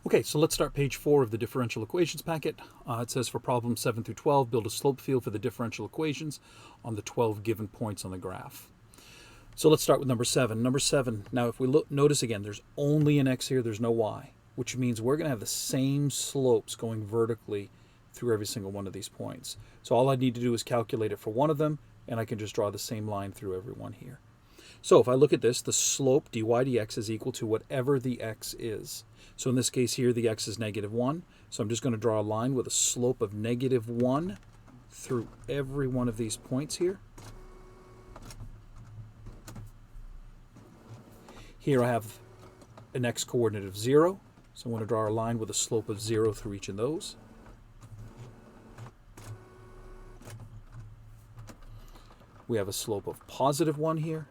Okay, so let's start page 4 of the differential equations packet. It says for problems 7 through 12, build a slope field for the differential equations on the 12 given points on the graph. So let's start with number 7. Number 7, now if we look, notice again, there's only an x here, there's no y, which means we're going to have the same slopes going vertically through every single one of these points. So all I need to do is calculate it for one of them, and I can just draw the same line through every one here. So if I look at this, the slope dy dx is equal to whatever the x is. So in this case here, the x is -1. So I'm just going to draw a line with a slope of -1 through every one of these points here. Here I have an x-coordinate of 0. So I'm going to draw a line with a slope of 0 through each of those. We have a slope of +1 here,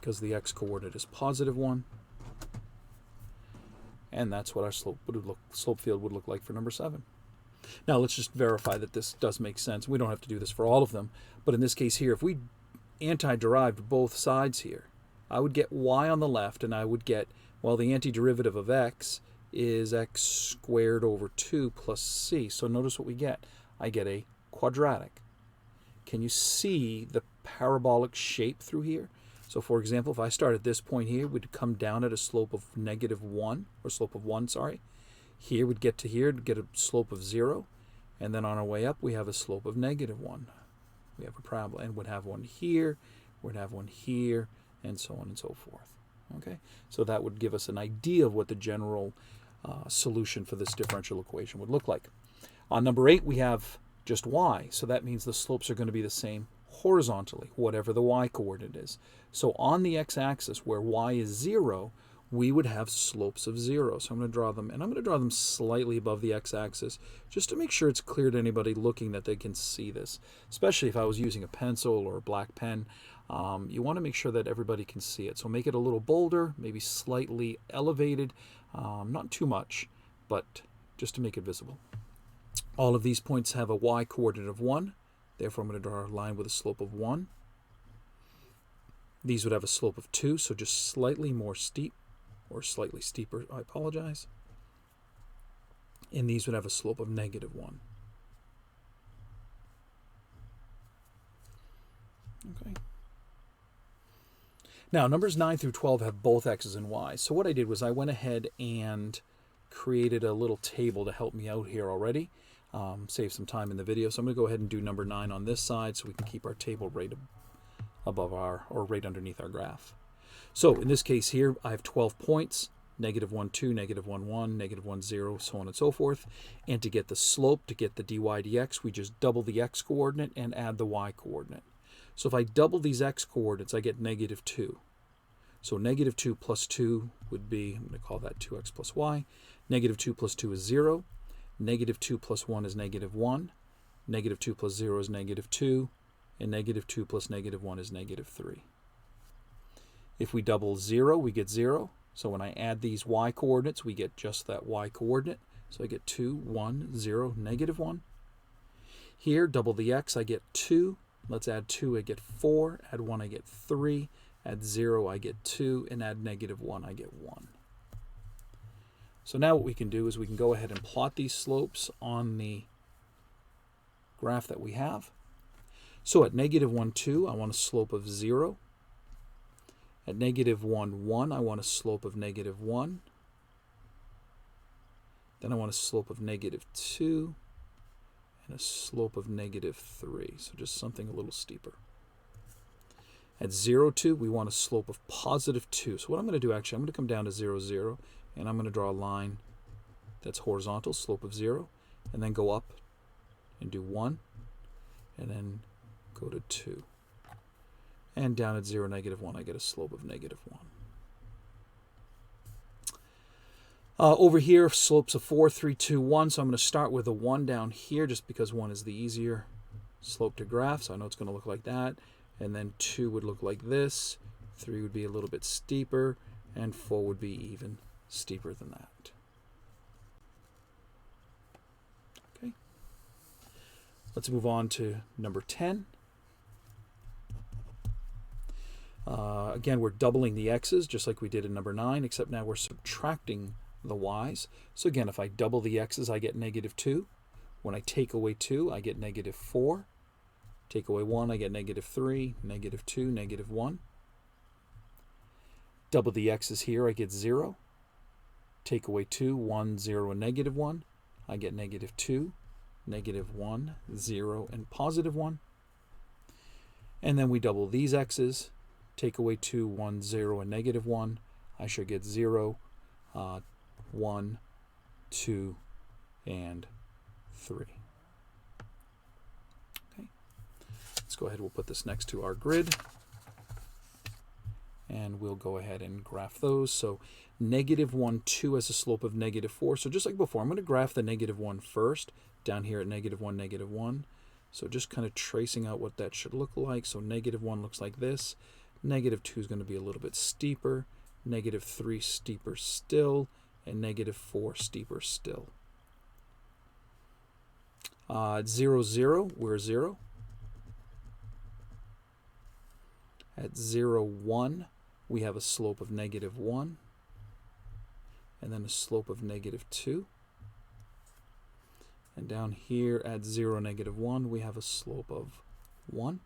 because the x-coordinate is +1. And that's what our slope field would look like for number 7. Now let's just verify that this does make sense. We don't have to do this for all of them, but in this case here, if we anti-derived both sides here, I would get y on the left, and I would get, well, the antiderivative of x is x squared over 2 plus c. So notice what we get. I get a quadratic. Can you see the parabolic shape through here? So for example, if I start at this point here, we'd come down at a slope of -1, or slope of 1, sorry. Here we'd get to here, get a slope of 0. And then on our way up, we have a slope of -1. We have a parabola, and would have one here, would have one here, and so on and so forth. Okay, so that would give us an idea of what the general solution for this differential equation would look like. On number 8, we have just y, so that means the slopes are going to be the same horizontally, whatever the y-coordinate is. So on the x-axis, where y is 0, we would have slopes of 0. So I'm going to draw them, and I'm going to draw them slightly above the x-axis, just to make sure it's clear to anybody looking that they can see this, especially if I was using a pencil or a black pen. You want to make sure that everybody can see it. So make it a little bolder, maybe slightly elevated, not too much, but just to make it visible. All of these points have a y-coordinate of 1. Therefore, I'm going to draw a line with a slope of 1. These would have a slope of 2, so just slightly more steep, or slightly steeper, I apologize. And these would have a slope of -1. Okay. Now, numbers 9 through 12 have both x's and y's. So what I did was I went ahead and created a little table to help me out here already. Save some time in the video. So I'm going to go ahead and do number 9 on this side so we can keep our table right above or right underneath our graph. So in this case here, I have 12 points, -1, 2, -1, 1, -1, 0, so on and so forth. And to get the slope, to get the dy dx, we just double the x-coordinate and add the y-coordinate. So if I double these x-coordinates, I get -2. So -2 plus 2 would be, I'm going to call that 2x plus y. -2 plus 2 is 0. -2 plus 1 is -1. -2 plus 0 is -2. And -2 plus -1 is -3. If we double 0, we get 0. So when I add these y-coordinates, we get just that y-coordinate. So I get 2, 1, 0, -1. Here, double the x, I get 2. Let's add 2, I get 4. Add 1, I get 3. Add 0, I get 2. And add -1, I get 1. So now what we can do is we can go ahead and plot these slopes on the graph that we have. So at -1, 2, I want a slope of 0. At -1, 1, I want a slope of -1. Then I want a slope of -2 and a slope of -3. So just something a little steeper. At 0, 2, we want a slope of +2. So what I'm going to do, actually, I'm going to come down to 0, 0, and I'm going to draw a line that's horizontal, slope of 0, and then go up and do 1, and then go to 2. And down at 0, -1, I get a slope of -1. Over here, slopes of 4, 3, 2, 1. So I'm going to start with a 1 down here just because 1 is the easier slope to graph. So I know it's going to look like that. And then 2 would look like this. 3 would be a little bit steeper. And 4 would be even steeper than that. Okay. Let's move on to number 10. Again, we're doubling the x's just like we did in number 9, except now we're subtracting the y's. So again, if I double the x's, I get negative 2. When I take away 2, I get negative 4. Take away 1, I get negative 3, negative 2, negative 1. Double the x's here, I get 0. Take away 2, 1, 0, and negative 1. I get negative 2, negative 1, 0, and positive 1. And then we double these x's. Take away 2, 1, 0, and negative 1. I should get 0, 1, 2, and 3. Okay. Let's go ahead. We'll put this next to our grid. And we'll go ahead and graph those. So negative 1, 2 has a slope of negative 4. So just like before, I'm going to graph the negative 1 first, down here at negative 1, negative 1. So just kind of tracing out what that should look like. So negative 1 looks like this. Negative 2 is going to be a little bit steeper. Negative 3 steeper still. And negative 4 steeper still. At 0, 0, we're 0. At 0, 1, we have a slope of negative 1. And then a slope of negative 2. And down here at 0, negative 1, we have a slope of 1.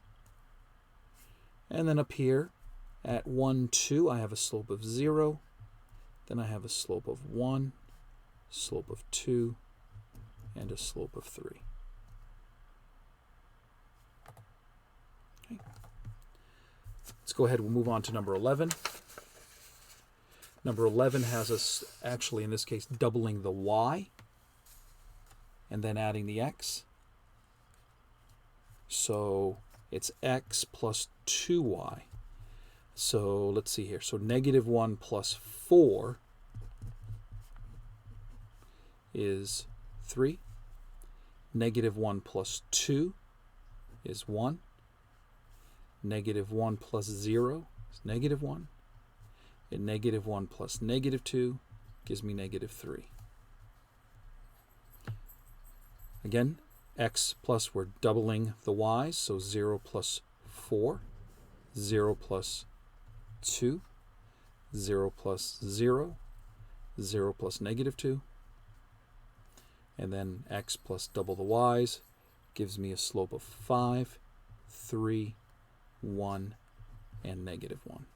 And then up here at 1, 2, I have a slope of 0. Then I have a slope of 1, slope of 2, and a slope of 3. Okay. Let's go ahead. We'll move on to number 11. Number 11 has us actually, in this case, doubling the y and then adding the x. So it's x plus 2y. So let's see here. So negative 1 plus 4 is 3. Negative 1 plus 2 is 1. Negative 1 plus 0 is negative 1. And negative 1 plus negative 2 gives me negative 3. Again, x plus, we're doubling the y's, so 0 plus 4, 0 plus 2, 0 plus 0, 0 plus negative 2, and then x plus double the y's gives me a slope of 5, 3, 1, and negative 1.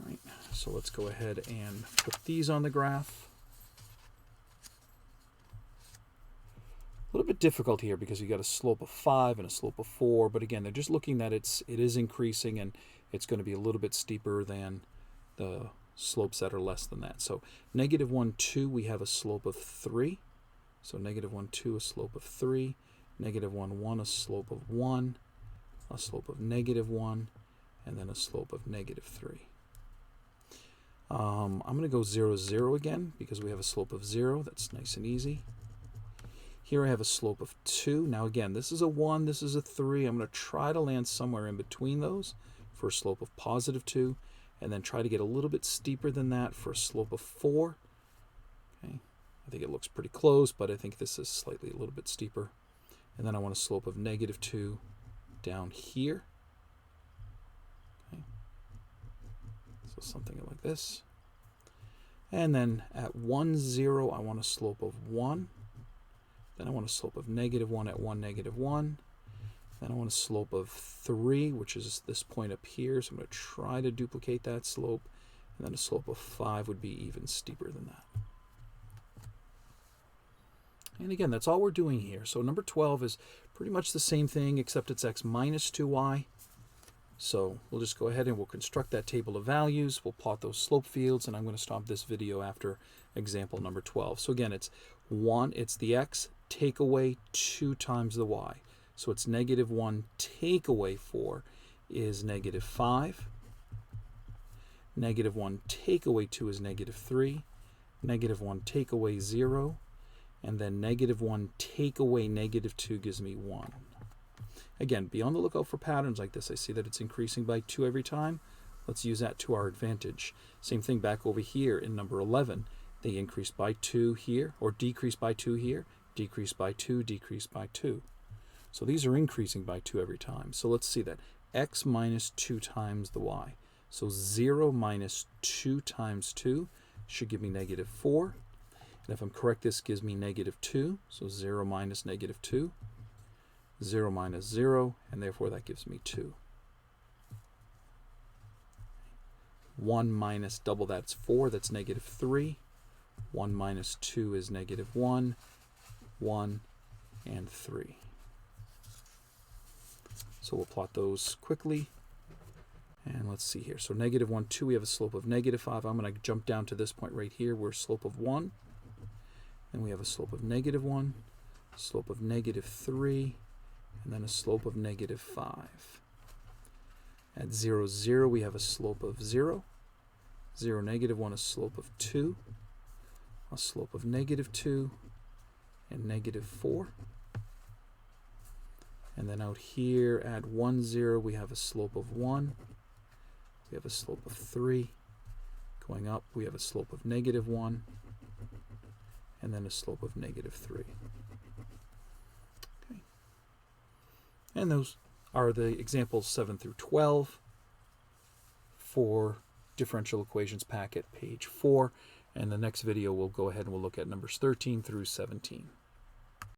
All right, so let's go ahead and put these on the graph. A little bit difficult here because you got a slope of 5 and a slope of 4, but again, they're just looking that it is increasing and it's going to be a little bit steeper than the slopes that are less than that. So negative 1, 2, we have a slope of 3. So negative 1, 2, a slope of 3. Negative 1, 1, a slope of 1. A slope of negative 1. And then a slope of negative 3. I'm going to go 0, 0 again because we have a slope of 0. That's nice and easy. Here I have a slope of 2. Now again, this is a 1, this is a 3. I'm going to try to land somewhere in between those for a slope of positive 2, and then try to get a little bit steeper than that for a slope of 4. Okay, I think it looks pretty close, but I think this is slightly a little bit steeper. And then I want a slope of negative 2 down here. Okay, so something like this. And then at 1, 0, I want a slope of 1. Then I want a slope of negative 1 at 1, negative 1. Then I want a slope of 3, which is this point up here. So I'm going to try to duplicate that slope. And then a slope of 5 would be even steeper than that. And again, that's all we're doing here. So number 12 is pretty much the same thing, except it's x minus 2y. So we'll just go ahead and we'll construct that table of values. We'll plot those slope fields, and I'm going to stop this video after example number 12. So again, it's the x, take away 2 times the y. So it's negative 1 take away 4 is negative 5. Negative 1 take away 2 is negative 3. Negative 1 take away 0. And then negative 1 take away negative 2 gives me 1. Again, be on the lookout for patterns like this. I see that it's increasing by 2 every time. Let's use that to our advantage. Same thing back over here in number 11. They increase by 2 here, or decrease by 2 here, decrease by 2, decrease by 2. So these are increasing by 2 every time. So let's see that. x minus 2 times the y. So 0 minus 2 times 2 should give me negative 4. And if I'm correct, this gives me negative 2. So 0 minus negative 2. 0 minus 0, and therefore that gives me 2. 1 minus double that's 4, that's negative 3. 1 minus 2 is negative 1, 1, and 3. So we'll plot those quickly. And let's see here. So negative 1, 2, we have a slope of negative 5. I'm going to jump down to this point right here. We're a slope of 1. Then we have a slope of negative 1, slope of negative 3, and then a slope of negative 5. At 0, 0, we have a slope of 0. 0, negative 1, a slope of 2, a slope of negative 2, and negative 4. And then out here at 1, 0, we have a slope of 1. We have a slope of 3. Going up, we have a slope of negative 1. And then a slope of negative 3. Okay. And those are the examples 7 through 12 for differential equations packet, page 4. And the next video we'll go ahead and we'll look at numbers 13 through 17.